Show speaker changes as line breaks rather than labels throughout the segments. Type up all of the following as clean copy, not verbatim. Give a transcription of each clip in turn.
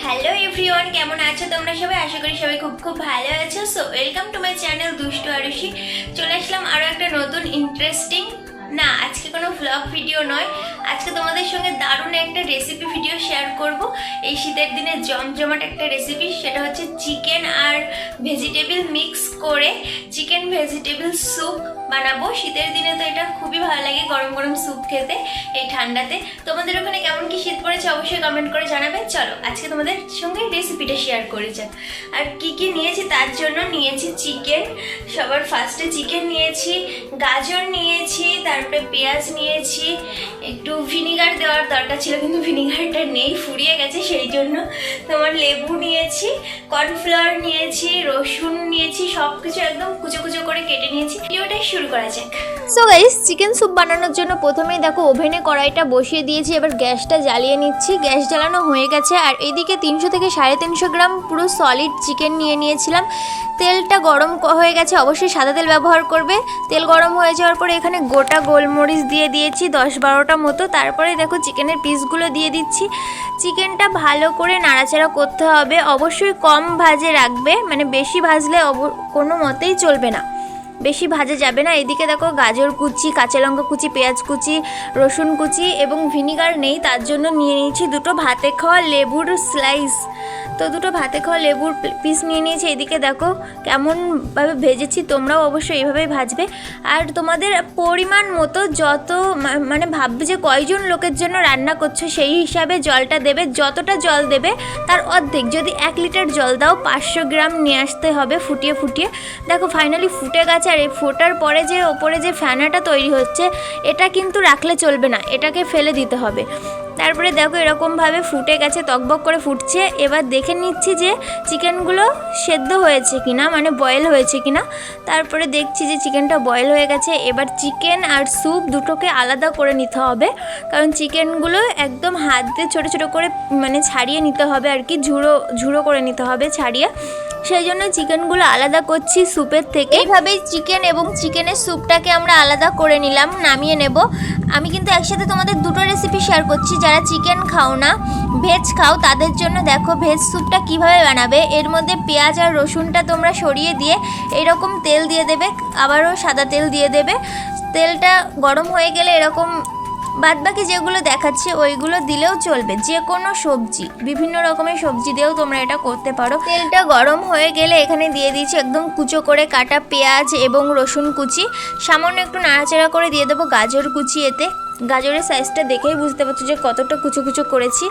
Hello everyone, কেমন আছো তোমরা সবাই? আশা করি সবাই খুব খুব ভালো আছো। So welcome to my channel দুষ্টু আরুষি। চলে আসলাম আরও একটা নতুন ইন্টারেস্টিং, না আজকে কোনো ভ্লগ ভিডিও নয়, আজকে তোমাদের সঙ্গে দারুণ একটা রেসিপি ভিডিও শেয়ার করব। এই শীতের দিনে জমজমাট একটা রেসিপি, সেটা হচ্ছে চিকেন আর ভেজিটেবল মিক্স করে চিকেন ভেজিটেবল স্যুপ বানাবো। শীতের দিনে তো এটা খুবই ভালো লাগে, গরম গরম স্যুপ খেতে এই ঠান্ডাতে। তোমাদের ওখানে কেমন কি শীত পড়েছে অবশ্যই কমেন্ট করে জানাবে। চলো আজকে তোমাদের সঙ্গে রেসিপিটা শেয়ার করে যাক। আর কি কি নিয়েছি তার জন্য নিয়েছি চিকেন, সবার ফার্স্টে চিকেন নিয়েছি, গাজর নিয়েছি, তারপরে পেঁয়াজ নিয়েছি, একটু ভিনিগার দেওয়ার দরকার ছিল কিন্তু ভিনিগারটা নেই, ফুরিয়ে গেছে, সেই জন্য তোমার লেবু নিয়েছি, কর্নফ্লাওয়ার নিয়েছি, রসুন নিয়েছি, সব কিছু একদম কুচো কুচো করে কেটে নিয়েছি। ভিডিওটা শুরু করা যাক।
সো গাইস, চিকেন স্যুপ বানানোর জন্য প্রথমেই দেখো ওভেনে কড়াইটা বসিয়ে দিয়েছি। এবার গ্যাসটা জ্বালিয়ে নিচ্ছি। গ্যাস জ্বালানো হয়ে গেছে। আর এইদিকে 300 থেকে 350 গ্রাম পুরো সলিড চিকেন নিয়ে নিয়েছিলাম। তেলটা গরম হয়ে গেছে, অবশ্যই সাদা তেল ব্যবহার করবে। তেল গরম হয়ে যাওয়ার পরে এখানে গোটা গোলমরিচ দিয়ে দিয়েছি 10-12টা মতো। তারপরে দেখো চিকেনের পিসগুলো দিয়ে দিচ্ছি। চিকেনটা ভালো করে নাড়াচাড়া করতে হবে, অবশ্যই কম ভাজে রাখবে, মানে বেশি ভাজলে কোনো মতেই চলবে না, বেশি ভাজা যাবে না। এদিকে দেখো গাজর কুচি, কাঁচা লঙ্কা কুচি, পেঁয়াজ কুচি, রসুন কুচি এবং ভিনিগার নেই, তার জন্য নিয়ে নিয়েছি দুটো ভাতে খাওয়া লেবুর স্লাইস। তো দুটো ভাতে খাওয়া লেবুর পিস নিয়ে নিয়েছি। এদিকে দেখো কেমনভাবে ভেজেছি, তোমরাও অবশ্যই এইভাবেই ভাজবে। আর তোমাদের পরিমাণ মতো যত মানে ভাববে যে কয়জন লোকের জন্য রান্না করছো সেই হিসাবে জলটা দেবে। যতটা জল দেবে তার অর্ধেক, যদি 1 লিটার জল দাও 500 গ্রাম নিয়ে আসতে হবে ফুটিয়ে ফুটিয়ে। দেখো ফাইনালি ফুটে গেছে। আর এই ফোটার পরে যে ওপরে যে ফ্যানাটা তৈরি হচ্ছে, এটা কিন্তু রাখলে চলবে না, এটাকে ফেলে দিতে হবে। তারপরে দেখো এরকমভাবে ফুটে গেছে, টকবক করে ফুটছে। এবার দেখে নিচ্ছি যে চিকেনগুলো সেদ্ধ হয়েছে কিনা, মানে বয়েল হয়েছে কিনা। তারপরে দেখছি যে চিকেনটা বয়েল হয়ে গেছে। এবার চিকেন আর স্যুপ দুটোকে আলাদা করে নিতে হবে, কারণ চিকেনগুলো একদম হাত দিয়ে ছোটো ছোটো করে মানে ছাড়িয়ে নিতে হবে আর কি, ঝুড়ো ঝুড়ো করে নিতে হবে ছাড়িয়ে। সেই জন্য চিকেনগুলো আলাদা করছি স্যুপের থেকে। এইভাবেই চিকেন এবং চিকেনের স্যুপটাকে আমরা আলাদা করে নিলাম, নামিয়ে নেব। আমি কিন্তু একসাথে তোমাদের দুটো রেসিপি শেয়ার করছি। যারা চিকেন খাও না, ভেজ খাও, তাদের জন্য দেখো ভেজ স্যুপটা কিভাবে বানাবে। এর মধ্যে পেঁয়াজ আর রসুনটা তোমরা সরিয়ে দিয়ে এরকম তেল দিয়ে দেবে, আবারও সাদা তেল দিয়ে দেবে। তেলটা গরম হয়ে গেলে এরকম বাদবাকি যেগুলো দেখাচ্ছি ওইগুলো দিলেও চলবে। যে কোনো সবজি, বিভিন্ন রকমের সবজি দিয়েও তোমরা এটা করতে পারো। তেলটা গরম হয়ে গেলে এখানে দিয়ে দিচ্ছি একদম কুচো করে কাটা পেঁয়াজ এবং রসুন কুচি। সামান্য একটু নাড়াচাড়া করে দিয়ে দেবো গাজর কুচি। এতে গাজরের সাইজটা দেখেই বুঝতে পারছো যে কতটা কুচো কুচো করেছি।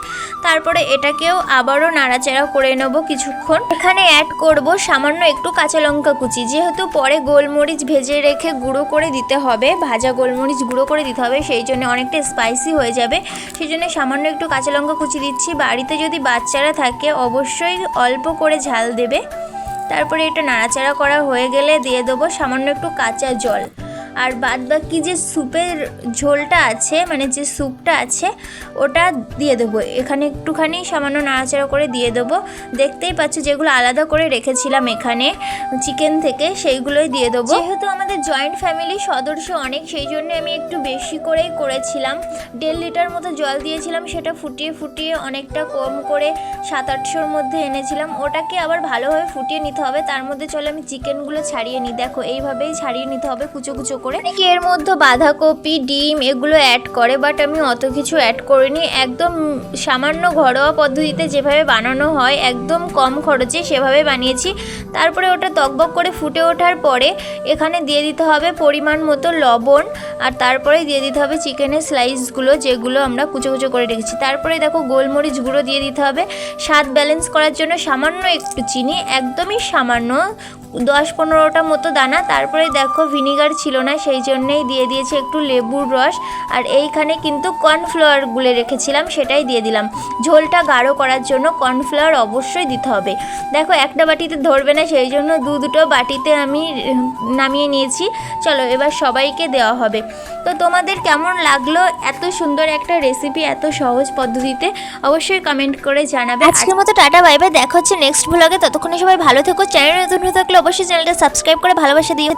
তারপরে এটাকেও আবারও নাড়াচাড়া করে নেব কিছুক্ষণ। এখানে অ্যাড করব সামান্য একটু কাঁচা লঙ্কা কুচি, যেহেতু পরে গোলমরিচ ভেজে রেখে গুঁড়ো করে দিতে হবে, ভাজা গোলমরিচ গুঁড়ো করে দিতে হবে, সেই জন্য অনেকটা স্পাইসি হয়ে যাবে, সেই জন্য সামান্য একটু কাঁচা লঙ্কা কুচি দিচ্ছি। বাড়িতে যদি বাচ্চারা থাকে অবশ্যই অল্প করে ঝাল দেবে। তারপরে এটা নাড়াচাড়া করা হয়ে গেলে দিয়ে দেবো সামান্য একটু কাঁচা জল। আর বাদ বাকি যে স্যুপের ঝোলটা আছে, মানে যে স্যুপটা আছে, ওটা দিয়ে দেবো এখানে। একটুখানি সামান্য নাড়াচাড়া করে দিয়ে দেবো। দেখতেই পাচ্ছ যেগুলো আলাদা করে রেখেছিলাম এখানে চিকেন থেকে, সেইগুলোই দিয়ে দেবো। যেহেতু আমাদের জয়েন্ট ফ্যামিলি সদস্য অনেক, সেই জন্য আমি একটু বেশি করেই করেছিলাম। 1.5 লিটার মতো জল দিয়েছিলাম, সেটা ফুটিয়ে ফুটিয়ে অনেকটা কম করে 700-800-র মধ্যে এনেছিলাম। ওটাকে আবার ভালোভাবে ফুটিয়ে নিতে হবে। তার মধ্যে চলো আমি চিকেনগুলো ছাড়িয়ে নিই। দেখো এইভাবেই ছাড়িয়ে নিতে হবে কুচো কুচো করে। অনেকে এর মধ্যে বাঁধাকপি, ডিম এগুলো অ্যাড করে, বাট আমি অত কিছু অ্যাড করিনি। একদম সামান্য ঘরোয়া পদ্ধতিতে যেভাবে বানানো হয়, একদম কম খরচে সেভাবে বানিয়েছি। তারপরে ওটা টকবক করে ফুটে ওঠার পরে এখানে দিয়ে দিতে হবে পরিমাণ মতো লবণ। আর তারপরে দিয়ে দিতে হবে চিকেনের স্লাইসগুলো, যেগুলো আমরা কুচো কুচো করে রেখেছি। তারপরে দেখো গোলমরিচ গুঁড়ো দিয়ে দিতে হবে স্বাদ ব্যালেন্স করার জন্য, সামান্য একটু চিনি, একদমই সামান্য, 10-15টা মতো দানা। তারপরে দেখো ভিনিগার ছিল না, সেই জন্যেই দিয়ে দিয়েছি একটু লেবুর রস। আর এইখানে কিন্তু কর্নফ্লাওয়ার গুলে রেখেছিলাম, সেটাই দিয়ে দিলাম ঝোলটা গাঢ় করার জন্য। কর্নফ্লাওয়ার অবশ্যই দিতে হবে। দেখো একটা বাটিতে ধরবে না, সেই জন্য দুটো বাটিতে আমি নামিয়ে নিয়েছি। চলো এবার সবাইকে দেওয়া হবে। তো তোমাদের কেমন লাগলো এত সুন্দর একটা রেসিপি এত সহজ পদ্ধতিতে, অবশ্যই কমেন্ট করে জানাবে। আজকের মতো টাটা বাই বাই, দেখা হচ্ছে নেক্সট ব্লগে। ততক্ষণে সবাই ভালো থেকো। চ্যানেল নতুন হয়ে থাকলে অবশ্যই চ্যানেলটা সাবস্ক্রাইব করে ভালোবাসা দিয়ে